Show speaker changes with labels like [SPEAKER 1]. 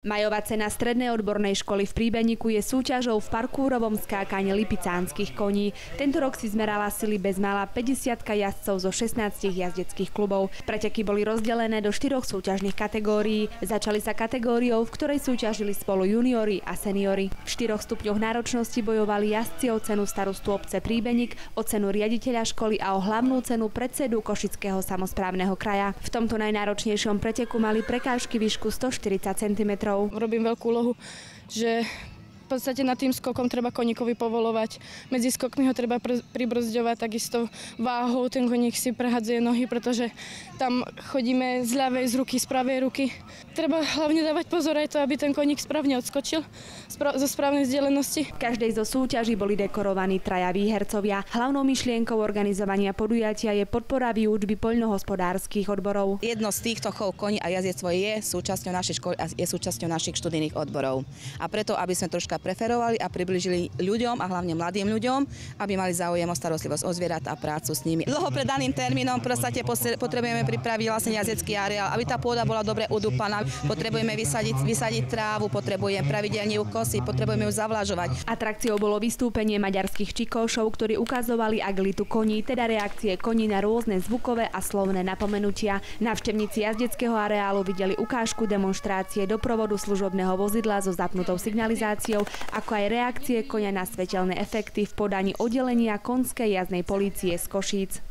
[SPEAKER 1] Majová cena strednej odbornej školy v Príbeniku je súťažou v parkúrovom skákaní lipicánskych koní. Tento rok si zmerala sily bezmála 50 jazdcov zo 16 jazdeckých klubov. Preteky boli rozdelené do 4 súťažných kategórií. Začali sa kategóriou, v ktorej súťažili spolu juniori a seniori. V 4 stupňoch náročnosti bojovali jazdci o cenu starostu obce Príbenik, o cenu riaditeľa školy a o hlavnú cenu predsedu Košického samosprávneho kraja. V tomto najnáročnejšom preteku mali prekážky výšku 140 cm.
[SPEAKER 2] Robím veľkú úlohu, že v podstate nad tým skokom treba koníkovi povolovať. Medzi skokmi ho treba pribrzďovať, takisto váhou ten koník si prehadzuje nohy, pretože tam chodíme z ľavej z ruky, z pravej ruky. Treba hlavne dávať pozor aj to, aby ten koník správne odskočil zo správnej vzdialenosti.
[SPEAKER 1] V každej zo súťaží boli dekorovaní 3 výhercovia. Hlavnou myšlienkou organizovania podujatia je podpora výučby poľnohospodárskych odborov.
[SPEAKER 3] Jedno z týchto chov koní a jazdectvo je súčasťou našej školy a je súčasťou našich študijných odborov. A preto, aby sme troška preferovali a priblížili ľuďom a hlavne mladým ľuďom, aby mali záujem o starostlivosť o zvieratá a prácu s nimi. Dlho pred daným termínom potrebujeme pripraviť vlastne jazdecký areál, aby tá pôda bola dobre udúpaná. Potrebujeme vysadiť trávu, potrebujeme pravidelne ju kosiť, potrebujeme ju zavlažovať.
[SPEAKER 1] Atrakciou bolo vystúpenie maďarských čikošov, ktorí ukazovali agilitu koní, teda reakcie koní na rôzne zvukové a slovné napomenutia. Návštevníci jazdeckého areálu videli ukážku demonštrácie doprovodu služobného vozidla so zapnutou signalizáciou, ako aj reakcie koňa na svetelné efekty v podaní oddelenia konskej jazdnej polície z Košíc.